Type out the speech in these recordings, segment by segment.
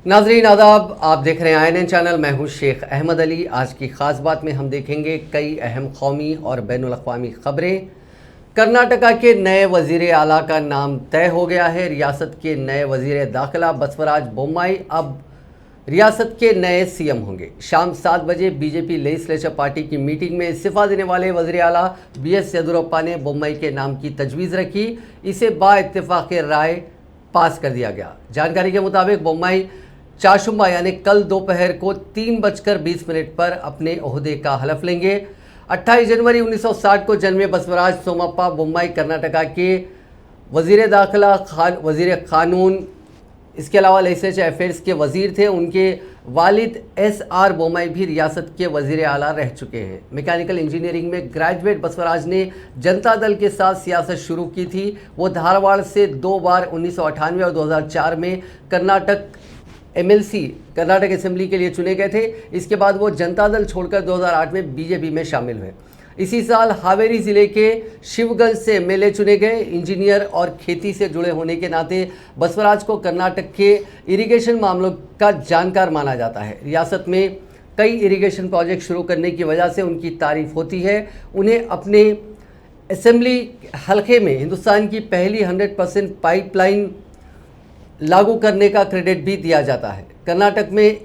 नाजरीन आदाब, आप देख रहे हैं INN चैनल। मैं हूं शेख अहमद अली। आज की ख़ास बात में हम देखेंगे कई अहम कौमी और बैनुल अक़वामी ख़बरें। कर्नाटका के नए वज़ीर आला का नाम तय हो गया है। रियासत के नए वज़ीर दाखिला बसवराज बोम्माई अब रियासत के नए CM होंगे। शाम 7 बजे बीजेपी लेजिस्लेचर पार्टी की मीटिंग में इस्तीफ़ा देने वाले वज़ीर आला BS येदियुरप्पा ने बोम्माई के नाम की तजवीज़ रखी। इसे बाइत्तेफ़ाक़ राय पास कर दिया गया। जानकारी के मुताबिक बोम्माई चाशुम्बा यानी कल दोपहर को 3:20 पर अपने ओहदे का हलफ लेंगे। 28 जनवरी 1960 को जन्मे बसवराज सोमप्पा बोम्माई कर्नाटका के वज़ीर दाखिला, वज़ीर क़ानून, इसके अलावा लेजिस्लेचर अफेयर्स के वज़ीर थे। उनके वालिद SR बोम्माई भी रियासत के वज़ीर आला रह चुके हैं। मैकेनिकल इंजीनियरिंग में ग्रेजुएट बसवराज ने जनता दल के साथ सियासत शुरू की थी। वो धारवाड़ से 2 बार 1998 और 2004 में कर्नाटक MLC कर्नाटक असेंबली के लिए चुने गए थे। इसके बाद वो जनता दल छोड़कर 2008 में बीजेपी में शामिल हुए। इसी साल हावेरी ज़िले के शिवगंज से MLA चुने गए। इंजीनियर और खेती से जुड़े होने के नाते बसवराज को कर्नाटक के इरिगेशन मामलों का जानकार माना जाता है। रियासत में कई इरिगेशन प्रोजेक्ट शुरू करने की वजह से उनकी तारीफ होती है। उन्हें अपने असेंबली हलके में हिंदुस्तान की पहली 100% पाइपलाइन लागू करने का क्रेडिट भी दिया जाता है। कर्नाटक में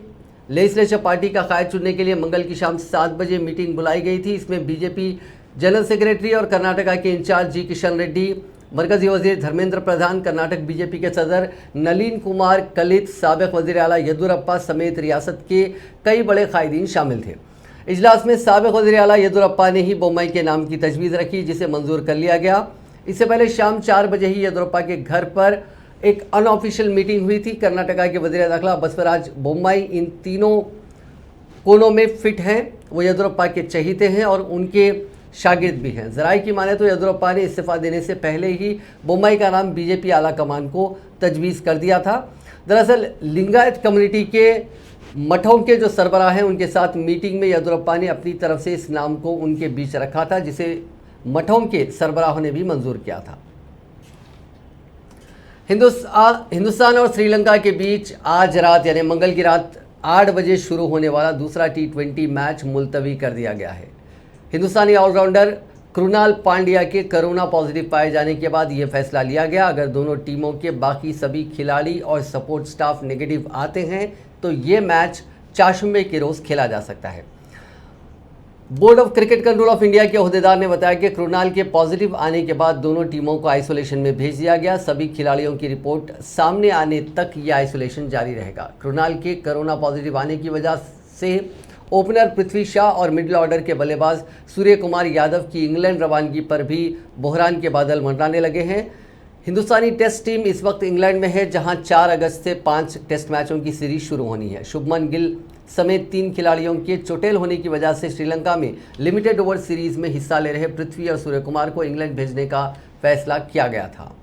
लेजिस्लेचर पार्टी का कायद चुनने के लिए मंगल की शाम 7 बजे मीटिंग बुलाई गई थी। इसमें बीजेपी जनरल सेक्रेटरी और कर्नाटका के इंचार्ज जी किशन रेड्डी, मरकजी वजीर धर्मेंद्र प्रधान, कर्नाटक बीजेपी के सदर नलीन कुमार कलित, साबिक वजीर आला येदियुरप्पा समेत रियासत के कई बड़े कायदीन शामिल थे। इजलास में साबिक वजीर आला येदियुरप्पा ने ही बोम्माई के नाम की तजवीज़ रखी, जिसे मंजूर कर लिया गया। इससे पहले शाम 4 बजे ही येदियुरप्पा के घर पर एक अनऑफिशियल मीटिंग हुई थी। कर्नाटका के वज़ीर दाखिला बसवराज बोम्माई इन तीनों कोनों में फिट हैं। वो येदियुरप्पा के चहीते हैं और उनके शागिर्द भी हैं। ज़राए की माने तो येदियुरप्पा ने इस्तीफ़ा देने से पहले ही बोम्माई का नाम बीजेपी आला कमान को तजवीज़ कर दिया था। दरअसल लिंगायत कम्युनिटी के मठों के जो सरबराह हैं उनके साथ मीटिंग में येदियुरप्पा ने अपनी तरफ से इस नाम को उनके बीच रखा था, जिसे मठों के सरबराहों ने भी मंजूर किया था। हिंदुस्तान और श्रीलंका के बीच आज रात यानी मंगल की रात 8 बजे शुरू होने वाला दूसरा T20 मैच मुलतवी कर दिया गया है। हिंदुस्तानी ऑलराउंडर कृणाल पांड्या के कोरोना पॉजिटिव पाए जाने के बाद ये फैसला लिया गया। अगर दोनों टीमों के बाकी सभी खिलाड़ी और सपोर्ट स्टाफ नेगेटिव आते हैं तो ये मैच चाशुम्बे के रोज़ खेला जा सकता है। Board of cricket control of India के अहदेदार ने बताया कि कृणाल के पॉजिटिव आने के बाद दोनों टीमों को आइसोलेशन में भेज दिया गया। सभी खिलाड़ियों की रिपोर्ट सामने आने तक ये आइसोलेशन जारी रहेगा। कृणाल के कोरोना पॉजिटिव आने की वजह से ओपनर पृथ्वी शाह और मिडिल ऑर्डर के बल्लेबाज सूर्य कुमार यादव की इंग्लैंड रवानगी पर भी बहरान के बादल मंडराने लगे हैं। हिंदुस्तानी टेस्ट टीम इस वक्त इंग्लैंड में है, जहां 4 अगस्त से 5 टेस्ट मैचों की सीरीज शुरू होनी है। शुभमन गिल समेत 3 खिलाड़ियों के चोटेल होने की वजह से श्रीलंका में लिमिटेड ओवर सीरीज में हिस्सा ले रहे पृथ्वी और सूर्य कुमार को इंग्लैंड भेजने का फैसला किया गया था।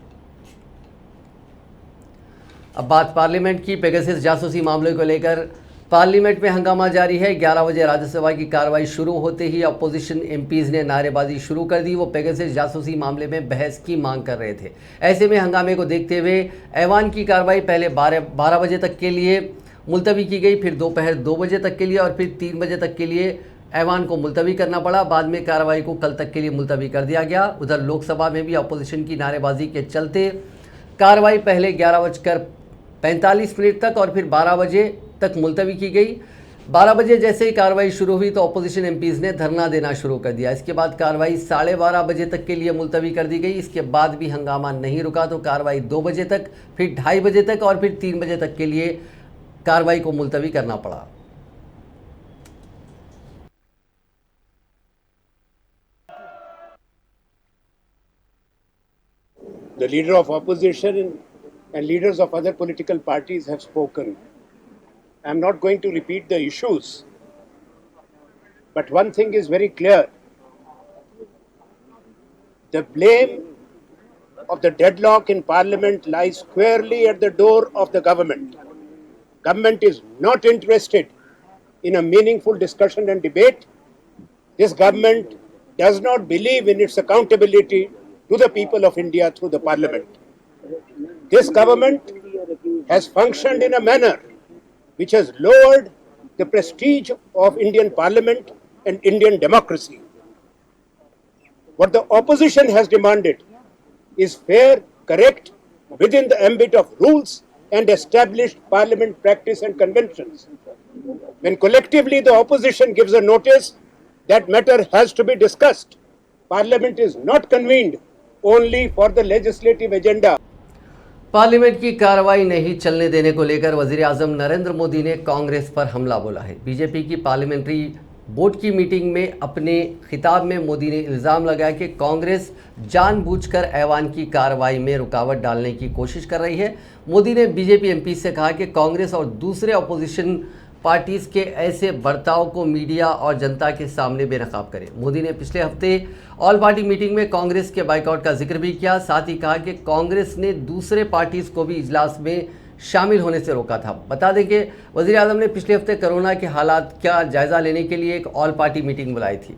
अब बात पार्लियामेंट की। पेगासस जासूसी मामले को लेकर पार्लियामेंट में हंगामा जारी है। 11 बजे राज्यसभा की कार्रवाई शुरू होते ही अपोजिशन MPs ने नारेबाजी शुरू कर दी। वो पेगासस जासूसी मामले में बहस की मांग कर रहे थे। ऐसे में हंगामे को देखते हुए ऐवान की कार्रवाई पहले 12 बजे तक के लिए मुलतवी की गई, फिर दोपहर 2 बजे तक के लिए और फिर 3 बजे तक के लिए ऐवान को मुलतवी करना पड़ा। बाद में कार्रवाई को कल तक के लिए मुलतवी कर दिया गया। उधर लोकसभा में भी अपोजिशन की नारेबाजी के चलते कार्रवाई पहले 11:45 तक और फिर 12 बजे तक मुलतवी की गई। 12 बजे जैसे ही कार्रवाई शुरू हुई तो अपोजिशन MPs ने धरना देना शुरू कर दिया। इसके बाद कार्रवाई 12:30 बजे तक के लिए मुलतवी कर दी गई। इसके बाद भी हंगामा नहीं रुका तो कार्रवाई 2 बजे तक, फिर 2:30 बजे तक और फिर 3 बजे तक के लिए कार्रवाई को मुलतवी करना पड़ा। The leader of opposition and leaders of other political parties have spoken. I'm not going to repeat the issues, but one thing is very clear. The blame of the deadlock in Parliament lies squarely at the door of the government. Government is not interested in a meaningful discussion and debate. This government does not believe in its accountability to the people of India through the Parliament. This government has functioned in a manner which has lowered the prestige of Indian Parliament and Indian democracy. What the opposition has demanded is fair, correct, within the ambit of rules and established parliament practice and conventions. When collectively the opposition gives a notice, that matter has to be discussed. Parliament is not convened only for the legislative agenda. Parliament की कार्रवाई नहीं चलने देने को लेकर वजीर आजम नरेंद्र मोदी ने कांग्रेस पर हमला बोला है। बीजेपी की पार्लियामेंट्री बोर्ड की मीटिंग में अपने खिताब में मोदी ने इल्ज़ाम लगाया कि कांग्रेस जानबूझकर ऐवान की कार्रवाई में रुकावट डालने की कोशिश कर रही है। मोदी ने बीजेपी एमपी से कहा कि कांग्रेस और दूसरे अपोजिशन पार्टीज़ के ऐसे बर्ताव को मीडिया और जनता के सामने बेनकाब करें। मोदी ने पिछले हफ्ते ऑल पार्टी मीटिंग में कांग्रेस के बाइकआउट का जिक्र भी किया। साथ ही कहा कि कांग्रेस ने दूसरे पार्टीज़ को भी इजलास में शामिल होने से रोका था। बता दें कि वज़ीर आज़म ने पिछले हफ्ते कोरोना के हालात का जायज़ा लेने के लिए एक ऑल पार्टी मीटिंग बुलाई थी।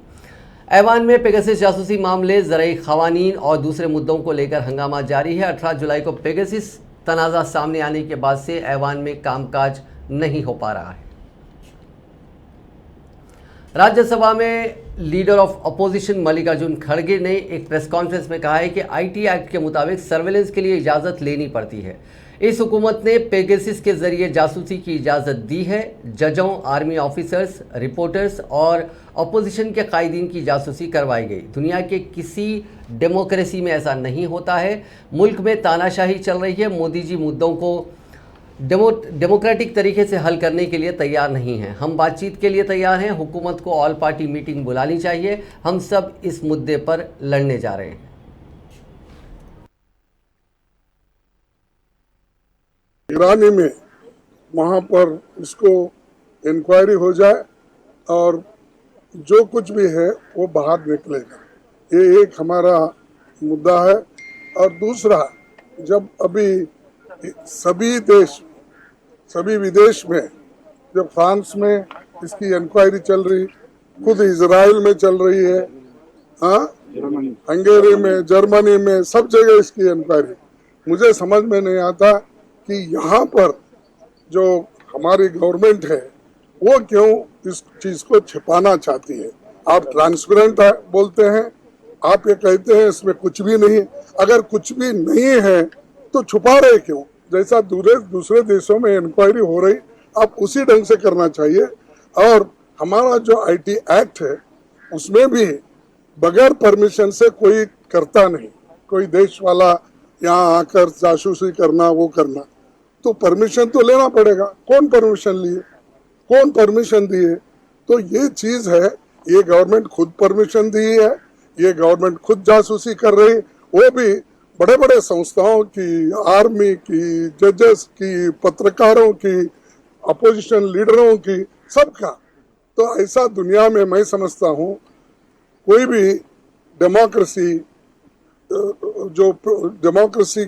ऐवान में पेगासस जासूसी मामले, ज़रई क़वानीन और दूसरे मुद्दों को लेकर हंगामा जारी है। 18 जुलाई को पेगासस तनाज़ा सामने आने के बाद से ऐवान में कामकाज नहीं हो पा रहा है। राज्यसभा में लीडर ऑफ अपोजिशन मल्लिकार्जुन खड़गे ने एक प्रेस कॉन्फ्रेंस में कहा है कि आईटी एक्ट के मुताबिक सर्वेलेंस के लिए इजाज़त लेनी पड़ती है। इस हुकूमत ने पेगासस के जरिए जासूसी की इजाज़त दी है। जजों, आर्मी ऑफिसर्स, रिपोर्टर्स और अपोजिशन के कायदीन की जासूसी करवाई गई। दुनिया के किसी डेमोक्रेसी में ऐसा नहीं होता है। मुल्क में तानाशाही चल रही है। मोदी जी मुद्दों को डेमोक्रेटिक तरीके से हल करने के लिए तैयार नहीं हैं। हम बातचीत के लिए तैयार हैं। हुकूमत को ऑल पार्टी मीटिंग बुलानी चाहिए। हम सब इस मुद्दे पर लड़ने जा रहे हैं। ईरानी में वहाँ पर इसको इंक्वायरी हो जाए और जो कुछ भी है वो बाहर निकलेगा। ये एक हमारा मुद्दा है। और दूसरा, जब अभी सभी विदेश में, जब फ्रांस में इसकी इंक्वायरी चल रही, खुद इजराइल में चल रही है, हंगेरी में, जर्मनी में, सब जगह इसकी इंक्वायरी। मुझे समझ में नहीं आता कि यहाँ पर जो हमारी गवर्नमेंट है वो क्यों इस चीज को छिपाना चाहती है। आप ट्रांसपेरेंट बोलते हैं, आप ये कहते हैं इसमें कुछ भी नहीं। अगर कुछ भी नहीं है तो छुपा रहे क्यों? जैसा दूसरे देशों में इंक्वायरी हो रही, आप उसी ढंग से करना चाहिए। और हमारा जो आईटी एक्ट है उसमें भी बगैर परमिशन से कोई करता नहीं। कोई देश वाला यहाँ आकर जासूसी करना, वो करना, तो परमिशन तो लेना पड़ेगा। कौन परमिशन लिए, कौन परमिशन दिए? तो ये चीज है, ये गवर्नमेंट खुद परमिशन दी है, ये गवर्नमेंट खुद जासूसी कर रही, वो भी बड़े बड़े संस्थाओं की, आर्मी की, जजेस की, पत्रकारों की, अपोजिशन लीडरों की, सबका। तो ऐसा दुनिया में मैं समझता हूँ कोई भी डेमोक्रेसी जो डेमोक्रेसी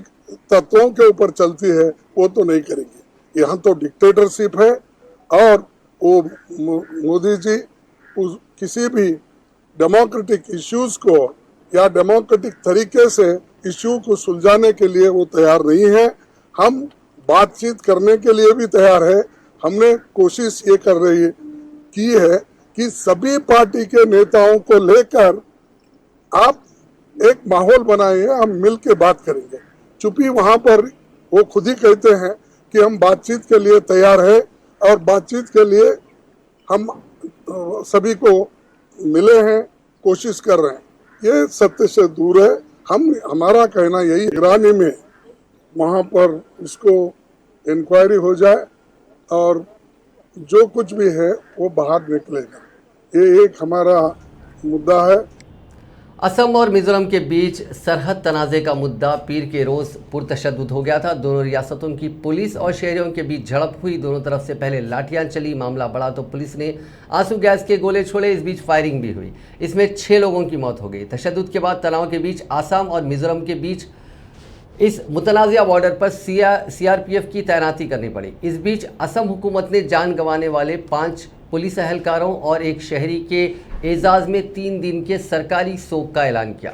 तत्वों के ऊपर चलती है वो तो नहीं करेंगे। यहाँ तो डिक्टेटरशिप है। और वो मोदी जी किसी भी डेमोक्रेटिक इश्यूज को या डेमोक्रेटिक तरीके से इश्यू को सुलझाने के लिए वो तैयार नहीं है। हम बातचीत करने के लिए भी तैयार है। हमने कोशिश ये कर रही की है कि सभी पार्टी के नेताओं को लेकर आप एक माहौल बनाइए, हम मिल के बात करेंगे। चूंकि वहां पर वो खुद ही कहते हैं कि हम बातचीत के लिए तैयार है और बातचीत के लिए हम सभी को मिले हैं, कोशिश कर रहे हैं। ये सत्य से दूर है। हमारा कहना यही, ईरानी में वहाँ पर इसको इंक्वायरी हो जाए और जो कुछ भी है वो बाहर निकलेगा। ये एक हमारा मुद्दा है। असम और मिजोरम के बीच सरहद तनाज़े का मुद्दा पीर के रोज़ पुरतशद्दुद हो गया था। दोनों रियासतों की पुलिस और शहरियों के बीच झड़प हुई। दोनों तरफ से पहले लाठियां चली। मामला बढ़ा तो पुलिस ने आंसू गैस के गोले छोड़े। इस बीच फायरिंग भी हुई। इसमें 6 लोगों की मौत हो गई। तशद्दुद के बाद तनाव के बीच असम और मिजोरम के बीच इस मुतनाज़िया बॉर्डर पर सीआरपीएफ की तैनाती करनी पड़ी। इस बीच असम हुकूमत ने जान गंवाने वाले 5 पुलिस एहलकारों और एक शहरी के एजाज़ में 3 दिन के सरकारी शोक का ऐलान किया।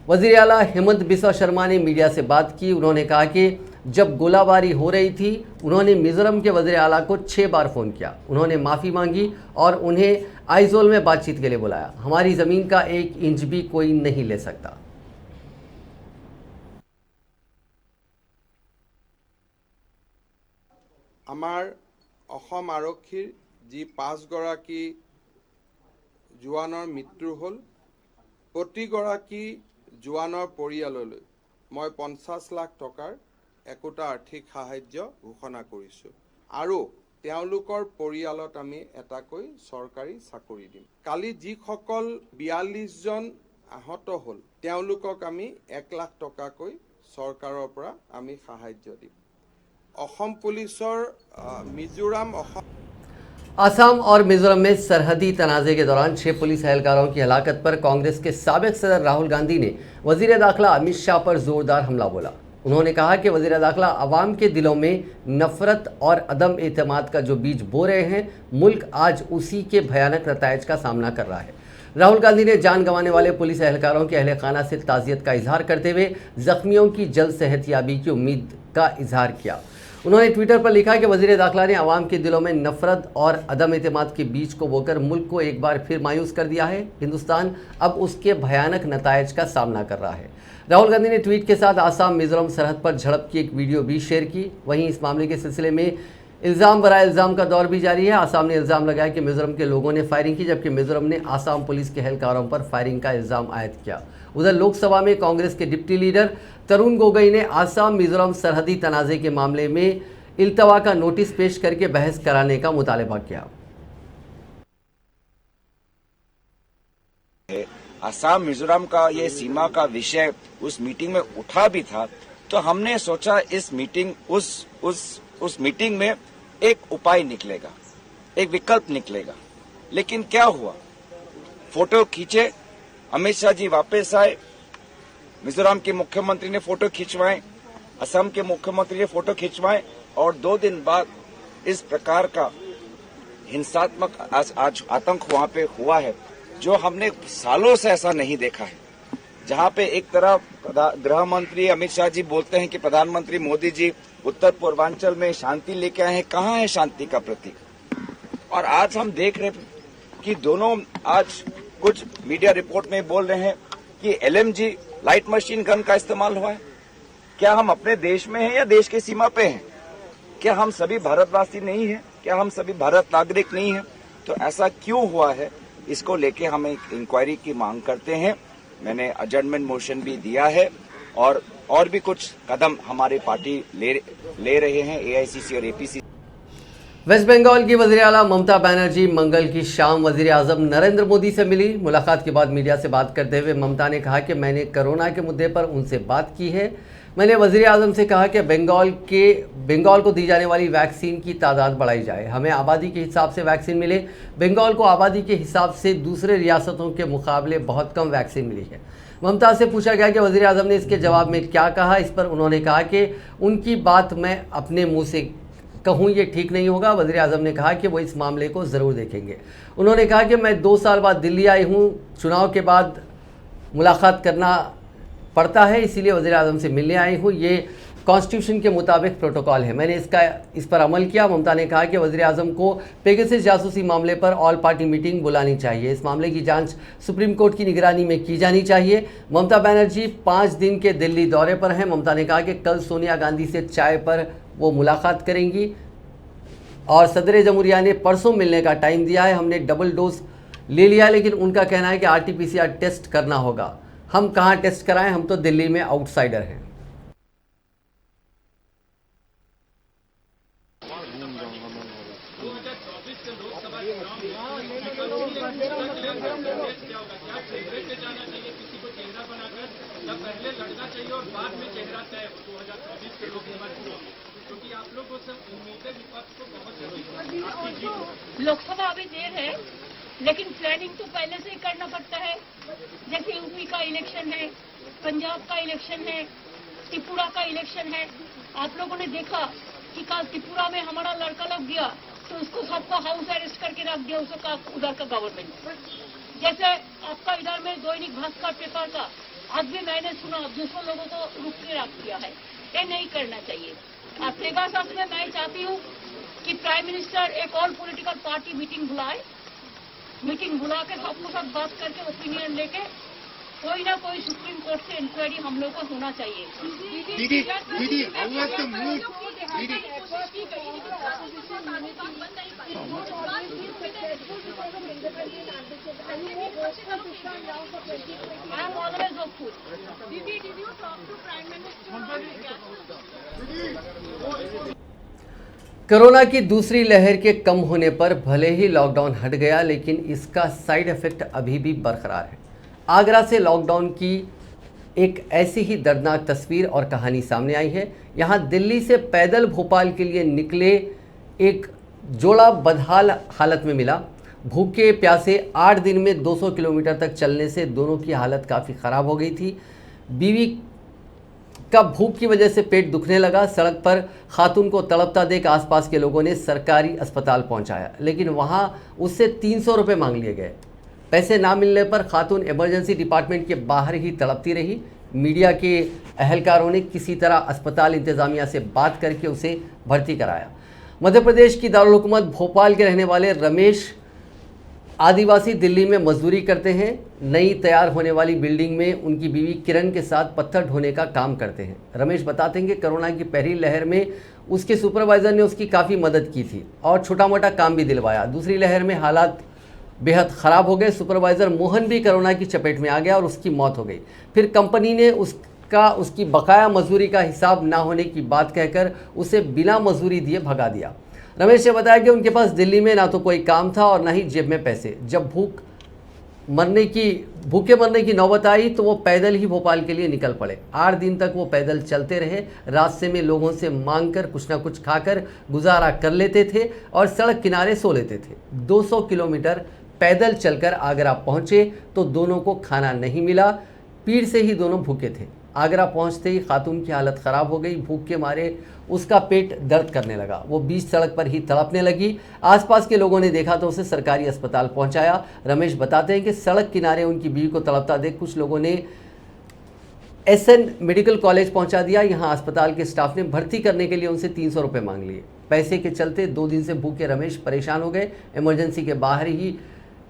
वज़ीर आला हेमंत बिस्वा शर्मा ने मीडिया से बात की। उन्होंने कहा कि जब गोलाबारी हो रही थी उन्होंने मिजोरम के वज़ीर आला को 6 बार फ़ोन किया। उन्होंने माफ़ी मांगी और उन्हें आइजोल में बातचीत के लिए बुलाया। हमारी ज़मीन का 1 इंच भी कोई नहीं ले सकता। আমাৰ অসম আৰক্ষীৰ যি 5 গৰাকী জোৱানৰ মৃত্যু হ'ল, প্ৰতিগৰাকী জোৱানৰ পৰিয়াললৈ মই 50 লাখ টকাৰ একোটা আৰ্থিক সাহায্য ঘোষণা কৰিছোঁ আৰু তেওঁলোকৰ পৰিয়ালত আমি এটাকৈ চৰকাৰী চাকৰি দিম। কালি যিসকল 42 জন আহত হ'ল তেওঁলোকক আমি 1 লাখ টকাকৈ চৰকাৰৰ পৰা আমি সাহায্য দিম। असम पुलिस और मिजोरम असम और मिजोरम में सरहदी तनाज़े के दौरान 6 पुलिस एहलकारों की हलाकत पर कांग्रेस के साबिक सदर राहुल गांधी ने वज़ीर दाखिला अमित शाह पर जोरदार हमला बोला। उन्होंने कहा कि वज़ीर दाखिला अवाम के दिलों में नफरत और अदम एतमाद का जो बीज बो रहे हैं, मुल्क आज उसी के भयानक नतायज का सामना कर रहा है। राहुल गांधी ने जान गंवाने वाले पुलिस एहलकारों के अहले खाना से ताज़ियत का इजहार करते हुए ज़ख्मियों की जल्द सेहतयाबी की उम्मीद का इजहार किया। उन्होंने ट्विटर पर लिखा कि वज़ीर दाखिला ने आवाम के दिलों में नफरत और अदम एतमाद के बीज को बोकर मुल्क को एक बार फिर मायूस कर दिया है। हिंदुस्तान अब उसके भयानक नतायज का सामना कर रहा है। राहुल गांधी ने ट्वीट के साथ आसाम मिजोरम सरहद पर झड़प की एक वीडियो भी शेयर की। वहीं इस मामले के सिलसिले में इल्ज़ाम बराए इल्ज़ाम का दौर भी जारी है। आसाम ने इल्ज़ाम लगाया कि मिजोरम के लोगों ने फायरिंग की, जबकि मिजोरम ने आसाम पुलिस के एहलकारों पर फायरिंग का इल्ज़ाम आयद किया। उधर लोकसभा में कांग्रेस के डिप्टी लीडर तरुण गोगोई ने आसाम मिजोरम सरहदी तनाज़े के मामले में इल्तवा का नोटिस पेश करके बहस कराने का मुतालबा किया। आसाम मिजोरम का ये सीमा का विषय उस मीटिंग में उठा भी था, तो हमने सोचा इस मीटिंग उस मीटिंग में एक उपाय निकलेगा, एक विकल्प निकलेगा। लेकिन क्या हुआ, फोटो खींचे, अमित शाह जी वापस आए, मिजोरम के मुख्यमंत्री ने फोटो खिंचवाए, असम के मुख्यमंत्री ने फोटो खिंचवाए और 2 दिन बाद इस प्रकार का हिंसात्मक आज आतंक वहां पे हुआ है, जो हमने सालों से ऐसा नहीं देखा है। जहां पे एक तरफ गृह मंत्री अमित शाह जी बोलते हैं कि प्रधानमंत्री मोदी जी उत्तर पूर्वांचल में शांति लेके आए हैं, कहां है शांति का प्रतीक? और आज हम देख रहे हैं कि दोनों आज कुछ मीडिया रिपोर्ट में बोल रहे हैं कि LMG लाइट मशीन गन का इस्तेमाल हुआ है। क्या हम अपने देश में हैं या देश की सीमा पे हैं? क्या हम सभी भारतवासी नहीं हैं? क्या हम सभी भारत नागरिक नहीं हैं? तो ऐसा क्यों हुआ है, इसको लेके हम एक इंक्वायरी की मांग करते हैं। मैंने एडजर्नमेंट मोशन भी दिया है और भी कुछ कदम हमारी पार्टी ले रहे हैं, AICC और APC। वेस्ट बंगाल की वज़ीर आला ममता बनर्जी मंगल की शाम वज़ीर आज़म नरेंद्र मोदी से मिली। मुलाकात के बाद मीडिया से बात करते हुए ममता ने कहा कि मैंने कोरोना के मुद्दे पर उनसे बात की है। मैंने वज़ीर आज़म से कहा कि बंगाल को दी जाने वाली वैक्सीन की तादाद बढ़ाई जाए, हमें आबादी के हिसाब से वैक्सीन मिले। बंगाल को आबादी के हिसाब से दूसरे रियासतों के मुकाबले बहुत कम वैक्सीन मिली है। ममता से पूछा गया कि वज़ीर आज़म ने इसके जवाब में क्या कहा। इस पर उन्होंने कहा कि उनकी बात मैं अपने मुँह से कहूँ ये ठीक नहीं होगा। वज़ीर आज़म ने कहा कि वो इस मामले को ज़रूर देखेंगे। उन्होंने कहा कि मैं 2 साल बाद दिल्ली आई हूँ, चुनाव के बाद मुलाकात करना पड़ता है, इसीलिए वज़ीर आज़म से मिलने आई हूँ। ये कॉन्स्टिट्यूशन के मुताबिक प्रोटोकॉल है, मैंने इस पर अमल किया। ममता ने कहा कि वज़ीर आज़म को पेगासस जासूसी मामले पर ऑल पार्टी मीटिंग बुलानी चाहिए। इस मामले की जांच सुप्रीम कोर्ट की निगरानी में की जानी चाहिए। ममता बनर्जी 5 दिन के दिल्ली दौरे पर हैं। ममता ने कहा कि कल सोनिया गांधी से चाय पर वो मुलाकात करेंगी और सदर जमहूरिया ने परसों मिलने का टाइम दिया है। हमने डबल डोज ले लिया, लेकिन उनका कहना है कि RT-PCR टेस्ट करना होगा। हम कहाँ टेस्ट कराएं, हम तो दिल्ली में आउटसाइडर हैं। लोकसभा अभी देर है, लेकिन प्लानिंग तो पहले से ही करना पड़ता है। जैसे यूपी का इलेक्शन है, पंजाब का इलेक्शन है, त्रिपुरा का इलेक्शन है। आप लोगों ने देखा कि कल त्रिपुरा में हमारा लड़का लग गया तो उसको सबको हाउस अरेस्ट करके रख दिया, उसका उधर का गवर्नमेंट। जैसे आपका इधर में दैनिक भास्कर पेपर का आज भी मैंने सुना दूसरों लोगों को रुक के रख दिया है। ये नहीं करना चाहिए। और सेवा सत्र में मैं चाहती हूँ कि प्राइम मिनिस्टर एक और पॉलिटिकल पार्टी मीटिंग बुलाए, मीटिंग बुला के सबके साथ बात करके ओपिनियन लेके कोई ना कोई सुप्रीम कोर्ट से इंक्वायरी हम लोग को होना चाहिए। दीदी, I want to move. दीदी, I am always hopeful. Corona की दूसरी लहर के कम होने पर भले ही लॉकडाउन हट गया, लेकिन इसका साइड इफेक्ट अभी भी बरकरार है। आगरा से लॉकडाउन की एक ऐसी ही दर्दनाक तस्वीर और कहानी सामने आई है। यहाँ दिल्ली से पैदल भोपाल के लिए निकले एक जोड़ा बदहाल हालत में मिला। भूखे प्यासे 8 दिन में 200 किलोमीटर तक चलने से दोनों की हालत काफ़ी ख़राब हो गई थी। बीवी का भूख की वजह से पेट दुखने लगा। सड़क पर खातून को तड़पता देख आसपास के लोगों ने सरकारी अस्पताल पहुंचाया, लेकिन वहां उससे 300 रुपये मांग लिए गए। पैसे ना मिलने पर खातून इमरजेंसी डिपार्टमेंट के बाहर ही तड़पती रही। मीडिया के अहलकारों ने किसी तरह अस्पताल इंतज़ामिया से बात करके उसे भर्ती कराया। मध्य प्रदेश की दारुल हुकूमत भोपाल के रहने वाले रमेश आदिवासी दिल्ली में मजदूरी करते हैं। नई तैयार होने वाली बिल्डिंग में उनकी बीवी किरण के साथ पत्थर ढोने का काम करते हैं। रमेश बताते हैं कि कोरोना की पहली लहर में उसके सुपरवाइज़र ने उसकी काफ़ी मदद की थी और छोटा मोटा काम भी दिलवाया। दूसरी लहर में हालात बेहद ख़राब हो गए। सुपरवाइज़र मोहन भी कोरोना की चपेट में आ गया और उसकी मौत हो गई। फिर कंपनी ने उसकी बकाया मजदूरी का हिसाब ना होने की बात कहकर उसे बिना मजदूरी दिए भगा दिया। रमेश ने बताया कि उनके पास दिल्ली में ना तो कोई काम था और ना ही जेब में पैसे। जब भूखे मरने की नौबत आई तो वो पैदल ही भोपाल के लिए निकल पड़े। 8 दिन तक वो पैदल चलते रहे। रास्ते में लोगों से मांगकर कुछ ना कुछ खाकर गुजारा कर लेते थे और सड़क किनारे सो लेते थे। 200 किलोमीटर पैदल चलकर आगरा पहुंचे तो दोनों को खाना नहीं मिला। पीड़ से ही दोनों भूखे थे। आगरा पहुंचते ही खातून की हालत ख़राब हो गई। भूख के मारे उसका पेट दर्द करने लगा। वो बीच सड़क पर ही तड़पने लगी। आसपास के लोगों ने देखा तो उसे सरकारी अस्पताल पहुंचाया। रमेश बताते हैं कि सड़क किनारे उनकी बीवी को तड़पता देख कुछ लोगों ने SN मेडिकल कॉलेज पहुंचा दिया। यहाँ अस्पताल के स्टाफ ने भर्ती करने के लिए उनसे 300 रुपये मांग लिए। पैसे के चलते 2 दिन से भूखे रमेश परेशान हो गए। इमरजेंसी के बाहर ही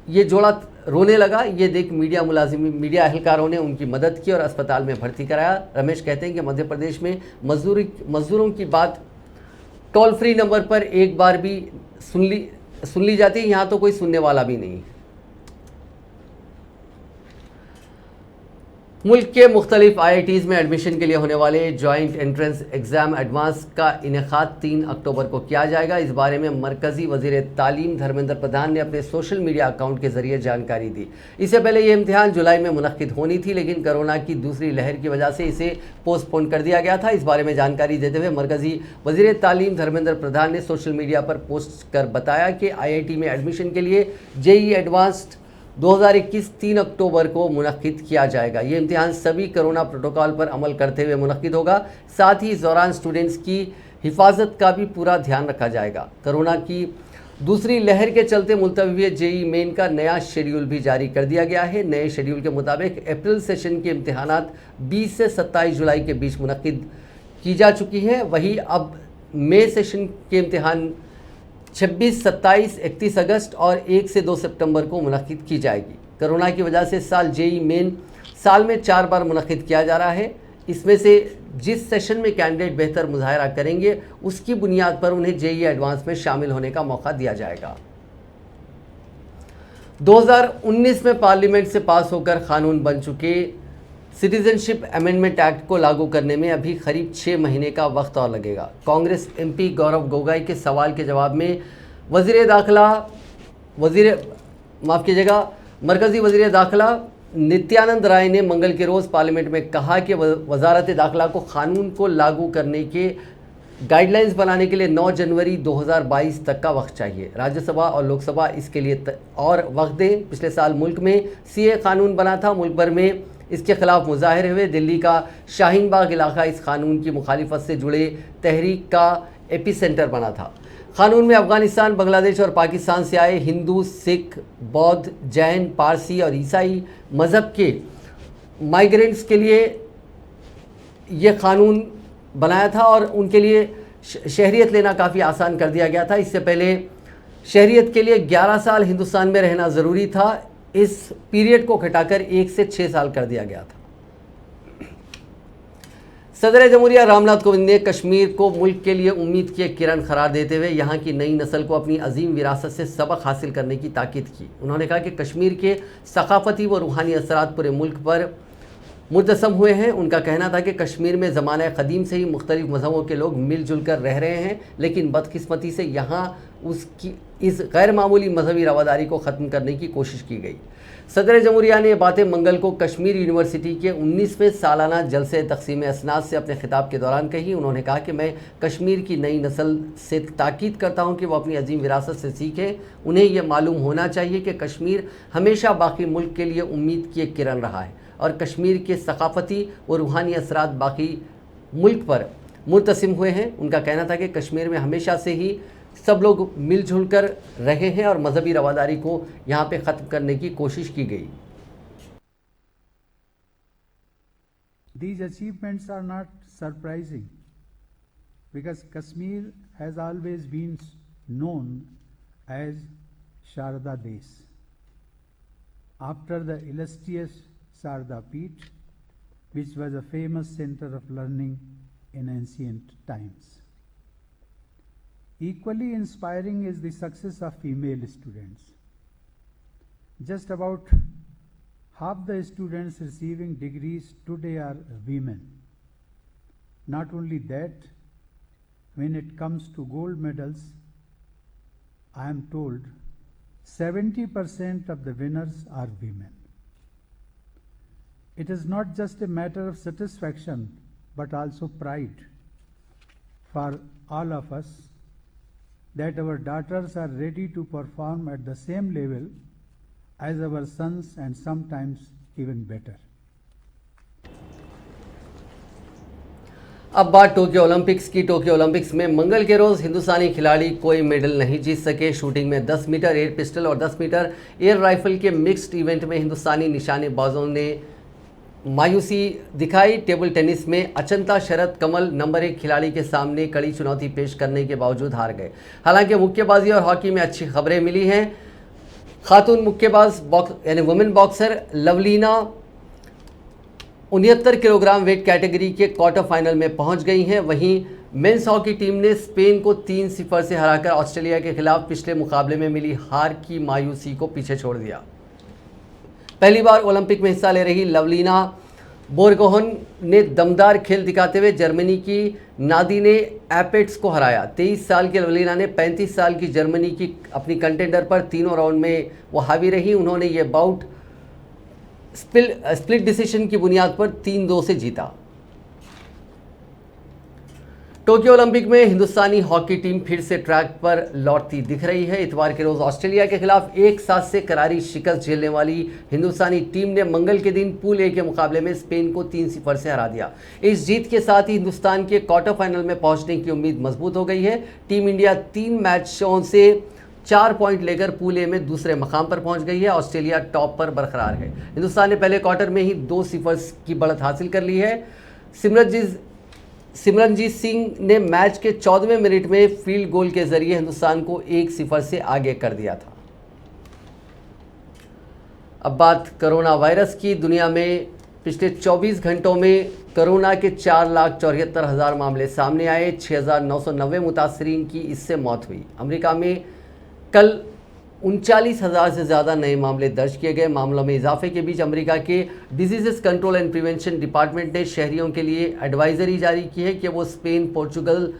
ये जोड़ा रोने लगा। ये देख मीडिया अहलकारों ने उनकी मदद की और अस्पताल में भर्ती कराया। रमेश कहते हैं कि मध्य प्रदेश में मजदूरों की बात टोल फ्री नंबर पर एक बार भी सुन ली जाती है, यहाँ तो कोई सुनने वाला भी नहीं। मुल्क के मुख्तलिफ IITs में एडमिशन के लिए होने वाले जॉइंट एंट्रेंस एग्ज़ाम एडवांस का इनेकाद 3 अक्टूबर को किया जाएगा। इस बारे में मरकज़ी वज़ीर तालीम धर्मेंद्र प्रधान ने अपने सोशल मीडिया अकाउंट के ज़रिए जानकारी दी। इससे पहले ये इम्तिहान जुलाई में मुनक्किद होनी थी, लेकिन कोरोना की दूसरी लहर की वजह से इसे पोस्टपोन कर दिया गया था। इस बारे में जानकारी देते हुए मरकज़ी वज़ीर तालीम धर्मेंद्र प्रधान ने सोशल मीडिया पर पोस्ट कर बताया कि IIT में एडमिशन के लिए JEE एडवांस्ड 2021 3 अक्टूबर को मुनक्किद किया जाएगा। ये इम्तिहान सभी कोरोना प्रोटोकॉल पर अमल करते हुए मुनक्किद होगा। साथ ही इस दौरान स्टूडेंट्स की हिफाजत का भी पूरा ध्यान रखा जाएगा। कोरोना की दूसरी लहर के चलते मुलतवी JEE मेन का नया शेड्यूल भी जारी कर दिया गया है। नए शेड्यूल के मुताबिक अप्रैल सेशन के इम्तिहानात 20 से 27 जुलाई के बीच मुनक्किद की जा चुकी हैं। वहीं अब मई सेशन के इम्तिहान 26, 27, 31 अगस्त और 1 से 2 सितंबर को मुनक्किद की जाएगी। कोरोना की वजह से साल JEE मेन साल में 4 बार मुनक्किद किया जा रहा है। इसमें से जिस सेशन में कैंडिडेट बेहतर मुजाहरा करेंगे उसकी बुनियाद पर उन्हें JEE एडवांस में शामिल होने का मौका दिया जाएगा। 2019 में पार्लियामेंट से पास होकर कानून बन चुके सिटीजनशिप अमेंडमेंट एक्ट को लागू करने में अभी करीब 6 महीने का वक्त और लगेगा। कांग्रेस MP गौरव गोगोई के सवाल के जवाब में मरकज़ी वज़ीर दाखिला नित्यानंद राय ने मंगल के रोज़ पार्लियामेंट में कहा कि वजारत दाखिला को कानून को लागू करने के गाइडलाइंस बनाने के लिए 9 जनवरी 2022 तक का वक्त चाहिए। राज्यसभा और लोकसभा इसके लिए और वक्त दें। पिछले साल मुल्क में CA कानून बना था। मुल्क भर में इसके खिलाफ मुजाहरे हुए। दिल्ली का शाहीन बाग इलाका इस कानून की मुखालिफत से जुड़े तहरीक का एपिसेंटर बना था। कानून में अफ़गानिस्तान, बांग्लादेश और पाकिस्तान से आए हिंदू, सिख, बौद्ध, जैन, पारसी और ईसाई मज़हब के माइग्रेंट्स के लिए ये कानून बनाया था और उनके लिए शहरियत लेना काफ़ी आसान कर दिया गया था। इससे पहले शहरियत के लिए 11 साल हिंदुस्तान में रहना ज़रूरी था। इस पीरियड को घटाकर 1 से 6 साल कर दिया गया था। सदर जमहूरिया रामनाथ कोविंद ने कश्मीर को मुल्क के लिए उम्मीद की एक किरण करार देते हुए यहाँ की नई नस्ल को अपनी अजीम विरासत से सबक हासिल करने की ताकीद की। उन्होंने कहा कि कश्मीर के सकाफती व रूहानी असरात पूरे मुल्क पर मुतसम हुए हैं। उनका कहना था कि कश्मीर में ज़माना कदीम से ही मुख्तलिफ मज़हबों के लोग मिलजुल कर रह रहे हैं, लेकिन बदकिस्मती से यहाँ उसकी इस गैर मामूली मजहबी रवादारी को ख़त्म करने की कोशिश की गई। सदर जमहूरिया ने ये बातें मंगल को कश्मीर यूनिवर्सिटी के 19वें सालाना जलसे तकसीम असनाद से अपने खिताब के दौरान कही। उन्होंने कहा कि मैं कश्मीर की नई नस्ल से ताकीद करता हूँ कि वो अपनी अजीम विरासत से सीखें। उन्हें यह मालूम होना चाहिए कि कश्मीर हमेशा बाकी मुल्क के लिए उम्मीद की एक किरण रहा है और कश्मीर के सकाफती व रूहानी असरात बाकी मुल्क पर मुतसिम हुए हैं। उनका कहना था कि कश्मीर में हमेशा से ही सब लोग मिलजुल कर रहे हैं और मजहबी रवादारी को यहाँ पे ख़त्म करने की कोशिश की गई। These achievements are not surprising because Kashmir has always been known as Sharda Desh. After the illustrious Sharda Peeth, which was a famous center of learning in ancient times. Equally inspiring is the success of female students. Just about half the students receiving degrees today are women. Not only that, when it comes to gold medals, I am told 70% of the winners are women. It is not just a matter of satisfaction, but also pride for all of us that our daughters are ready to perform at the same level as our sons and sometimes even better. अब बात Tokyo Olympics की। Tokyo Olympics में मंगल के रोज़ हिंदुस्तानी खिलाड़ी कोई medal नहीं जीत सके। Shooting में 10 मीटर एयर पिस्टल और 10 मीटर एयर राइफल के मिक्स्ड इवेंट में हिंदुस्तानी निशानेबाजों ने मायूसी दिखाई। टेबल टेनिस में अचंता शरद कमल नंबर 1 खिलाड़ी के सामने कड़ी चुनौती पेश करने के बावजूद हार गए। हालांकि मुक्केबाजी और हॉकी में अच्छी खबरें मिली हैं। खातून मुक्केबाज यानी women boxer Lovlina 69 kilogram weight category के क्वार्टर फाइनल में पहुंच गई हैं। वहीं मेंस हॉकी टीम ने स्पेन को 3-0 से हराकर ऑस्ट्रेलिया के खिलाफ पिछले मुकाबले में मिली हार की मायूसी को पीछे छोड़ दिया। पहली बार ओलंपिक में हिस्सा ले रही लवलीना बोरगोहन ने दमदार खेल दिखाते हुए जर्मनी की नादिने एपेट्स को हराया। 23 साल की लवलीना ने 35 साल की जर्मनी की अपनी कंटेंडर पर तीनों राउंड में वो हावी रही। उन्होंने ये बाउट स्प्लिट डिसीजन की बुनियाद पर 3-2 से जीता। टोक्यो ओलंपिक में हिंदुस्तानी हॉकी टीम फिर से ट्रैक पर लौटती दिख रही है। इतवार के रोज ऑस्ट्रेलिया के खिलाफ 1-7 से करारी शिकस्त झेलने वाली हिंदुस्तानी टीम ने मंगल के दिन पूल ए के मुकाबले में स्पेन को 3-0 से हरा दिया। इस जीत के साथ ही हिंदुस्तान के क्वार्टर फाइनल में पहुंचने की उम्मीद मजबूत हो गई है। टीम इंडिया 3 मैचों से 4 पॉइंट लेकर पूल ए में दूसरे मकाम पर पहुंच गई है। ऑस्ट्रेलिया टॉप पर बरकरार है। हिंदुस्तान ने पहले क्वार्टर में ही 2-0 की बढ़त हासिल कर ली है। सिमरनजीत सिंह ने मैच के 14वें मिनट में फील्ड गोल के जरिए हिंदुस्तान को 1-0 से आगे कर दिया था। अब बात कोरोना वायरस की। दुनिया में पिछले 24 घंटों में कोरोना के 4,74,000 मामले सामने आए। 6,990 मुतासरीन की इससे मौत हुई। अमेरिका में कल 39,000 से ज़्यादा नए मामले दर्ज किए गए। मामलों में इजाफे के बीच अमेरिका के disease control and prevention department ने शहरियों के लिए एडवाइजरी जारी की है कि वो स्पेन, पोर्चुगल,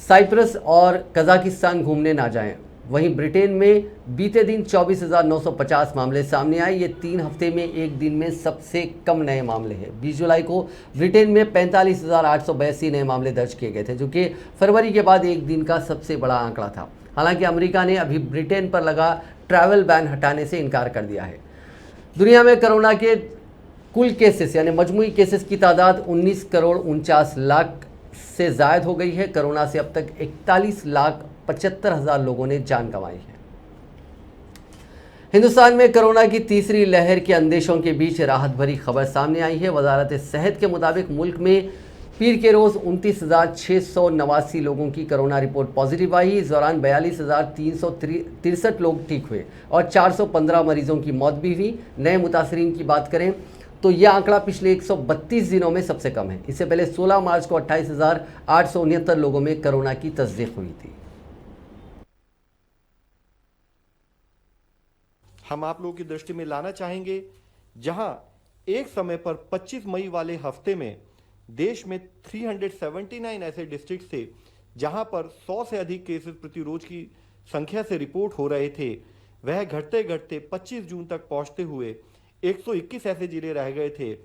साइप्रस और कजाकिस्तान घूमने ना जाएं। वहीं ब्रिटेन में बीते दिन 24,950 मामले सामने आए। ये 3 हफ्ते में एक दिन में सबसे कम नए मामले हैं। 20 जुलाई को ब्रिटेन में 45,882 नए मामले दर्ज किए गए थे, जो कि फरवरी के बाद एक दिन का सबसे बड़ा आंकड़ा था। हालांकि अमेरिका ने अभी ब्रिटेन पर लगा ट्रैवल बैन हटाने से इनकार कर दिया है। दुनिया में कोरोना के कुल केसेस यानी मजमूई केसेस की तादाद 19,49,00,000 से ज़ायद हो गई है। कोरोना से अब तक 41,75,000 लोगों ने जान गंवाई है। हिंदुस्तान में कोरोना की तीसरी लहर के अंदेशों के बीच राहत भरी खबर सामने आई है। वजारत सेहत के मुताबिक मुल्क में पीर के रोज़ 29,689 लोगों की कोरोना रिपोर्ट पॉजिटिव आई। इस दौरान 42,363 लोग ठीक हुए और 415 मरीजों की मौत भी हुई। नए मुतासरीन की बात करें तो यह आंकड़ा पिछले 132 दिनों में सबसे कम है। इससे पहले 16 मार्च को 28,869 लोगों में कोरोना की तस्दीक हुई थी। हम आप लोगों की दृष्टि में लाना चाहेंगे, जहां एक समय पर 25 मई वाले हफ्ते में देश में 379 ऐसे डिस्ट्रिक्ट थे जहां पर 100 से अधिक केसेस प्रति रोज की संख्या से रिपोर्ट हो रहे थे। वह घटते घटते 25 जून तक पहुंचते हुए 121 ऐसे जिले रह गए थे।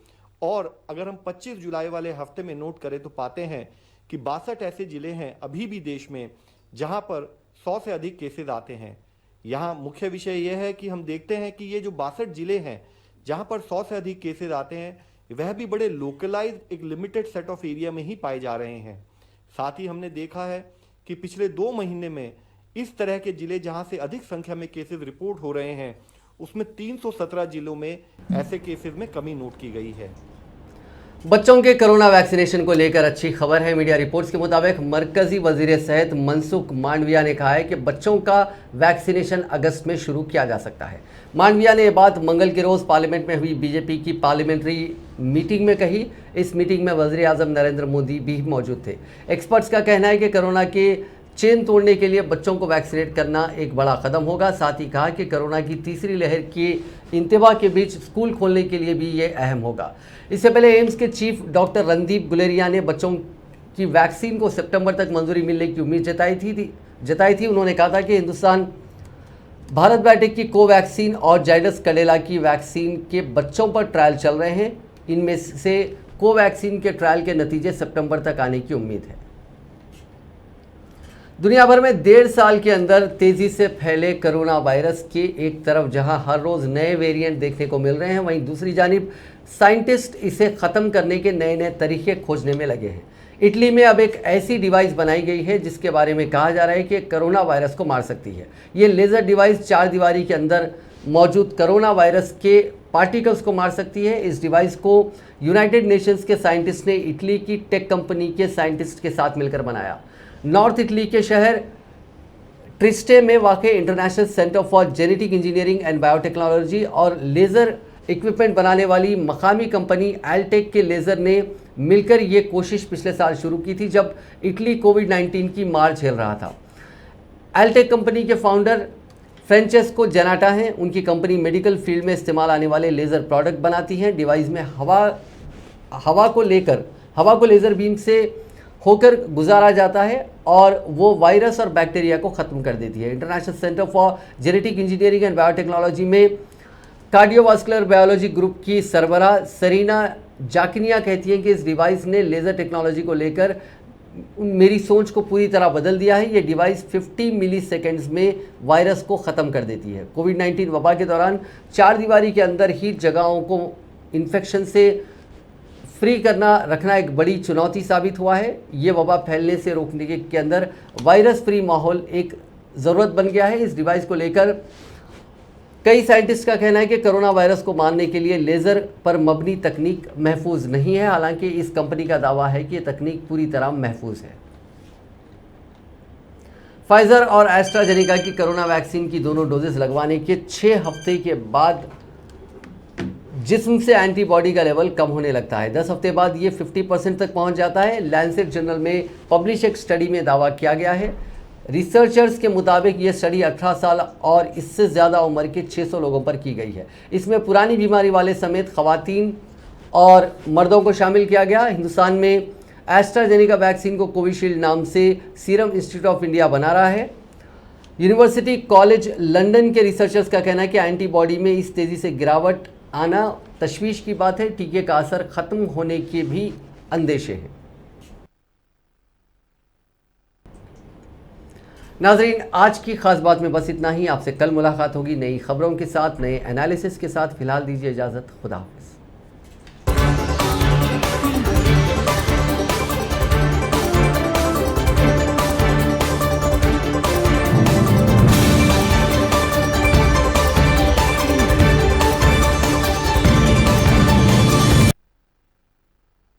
और अगर हम 25 जुलाई वाले हफ्ते में नोट करें तो पाते हैं कि 62 ऐसे जिले हैं अभी भी देश में जहां पर 100 से अधिक केसेस आते हैं। यहाँ मुख्य विषय यह है कि हम देखते हैं कि ये जो 62 जिले हैं जहां पर 100 से अधिक केसेस आते हैं, वह भी बड़े लोकलाइज एक लिमिटेड सेट ऑफ एरिया में ही पाए जा रहे हैं। साथ ही हमने देखा है कि पिछले 2 महीने में इस तरह के जिले जहां से अधिक संख्या में केसेस रिपोर्ट हो रहे हैं, उसमें 317 जिलों में ऐसे केसेस में कमी नोट की गई है। बच्चों के कोरोना वैक्सीनेशन को लेकर अच्छी खबर है। मीडिया रिपोर्ट्स के मुताबिक मरकजी वजीर सेहत मनसुख मांडविया ने कहा है कि बच्चों का वैक्सीनेशन अगस्त में शुरू किया जा सकता है। मांडविया ने यह बात मंगल के रोज़ पार्लियामेंट में हुई बीजेपी की पार्लियामेंट्री मीटिंग में कही। इस मीटिंग में वज़ीर आज़म नरेंद्र मोदी भी मौजूद थे। एक्सपर्ट्स का कहना है कि कोरोना के चेन तोड़ने के लिए बच्चों को वैक्सीनेट करना एक बड़ा कदम होगा। साथ ही कहा कि कोरोना की तीसरी लहर के इंतबा के बीच स्कूल खोलने के लिए भी ये अहम होगा। इससे पहले एम्स के चीफ डॉक्टर रणदीप गुलेरिया ने बच्चों की वैक्सीन को सितंबर तक मंजूरी मिलने की उम्मीद जताई थी। उन्होंने कहा था कि हिंदुस्तान भारत बायोटेक की कोवैक्सीन और जाइडस कैडिला की वैक्सीन के बच्चों पर ट्रायल चल रहे हैं। इनमें से कोवैक्सीन के ट्रायल के नतीजे सितंबर तक आने की उम्मीद है। दुनिया भर में 1.5 साल के अंदर तेजी से फैले कोरोना वायरस के एक तरफ जहां हर रोज नए वेरिएंट देखने को मिल रहे हैं, वहीं दूसरी जानिब साइंटिस्ट इसे ख़त्म करने के नए नए तरीके खोजने में लगे हैं। इटली में अब एक ऐसी डिवाइस बनाई गई है जिसके बारे में कहा जा रहा है कि कोरोना वायरस को मार सकती है। ये लेज़र डिवाइस 4 दीवारी के अंदर मौजूद कोरोना वायरस के पार्टिकल्स को मार सकती है। इस डिवाइस को यूनाइटेड नेशंस के साइंटिस्ट ने इटली की टेक कंपनी के साइंटिस्ट के साथ मिलकर बनाया। नॉर्थ इटली के शहर ट्रिस्टे में वाक़ international centre for genetic engineering and biotechnology और लेज़र इक्विपमेंट बनाने वाली मकामी कंपनी एल्टेक के लेज़र ने मिलकर ये कोशिश पिछले साल शुरू की थी, जब इटली कोविड-19 की मार झेल रहा था। एल्टेक कंपनी के फाउंडर फ्रेंचेस्को जेनाटा हैं। उनकी कंपनी मेडिकल फील्ड में इस्तेमाल आने वाले लेज़र प्रोडक्ट बनाती है। डिवाइस में हवा को लेज़र बीम से होकर गुजारा जाता है और वो वायरस और बैक्टीरिया को ख़त्म कर देती है। International centre for genetic engineering and biotechnology में कार्डियोवास्कुलर बायोलॉजी ग्रुप की सरबराह सरीना जाकिनिया कहती हैं कि इस डिवाइस ने लेज़र टेक्नोलॉजी को लेकर मेरी सोच को पूरी तरह बदल दिया है। ये डिवाइस 50 मिली सेकेंड्स में वायरस को ख़त्म कर देती है। कोविड-19 वबा के दौरान 4 दीवारी के अंदर ही जगहों को इन्फेक्शन से फ्री रखना एक बड़ी चुनौती साबित हुआ है। ये वबा फैलने से रोकने के अंदर वायरस फ्री माहौल एक ज़रूरत बन गया है। इस डिवाइस को लेकर कई साइंटिस्ट का कहना है कि कोरोना वायरस को मारने के लिए लेज़र पर मबनी तकनीक महफूज नहीं है। हालांकि इस कंपनी का दावा है कि ये तकनीक पूरी तरह महफूज है। फाइजर और एस्ट्राजेनेका की कोरोना वैक्सीन की दोनों डोजेस लगवाने के 6 हफ्ते के बाद जिस्म से एंटीबॉडी का लेवल कम होने लगता है। 10 हफ्ते बाद ये 50% तक पहुंच जाता है। लैंसेट जर्नल में पब्लिश एक स्टडी में दावा किया गया है। रिसर्चर्स के मुताबिक ये स्टडी 18 साल और इससे ज़्यादा उम्र के 600 लोगों पर की गई है। इसमें पुरानी बीमारी वाले समेत ख़वातीन और मर्दों को शामिल किया गया। हिंदुस्तान में एस्ट्राजेनेका वैक्सीन को कोविशील्ड नाम से सीरम इंस्टीट्यूट ऑफ इंडिया बना रहा है। यूनिवर्सिटी कॉलेज लंदन के रिसर्चर्स का कहना है कि एंटीबॉडी में इस तेज़ी से गिरावट आना तशवीश की बात है। टीके का असर ख़त्म होने के भी अंदेशे हैं। नाजरीन, आज की खास बात में बस इतना ही। आपसे कल मुलाकात होगी नई खबरों के साथ, नए एनालिसिस के साथ। फिलहाल दीजिए इजाज़त। खुदा हाफ़िज़।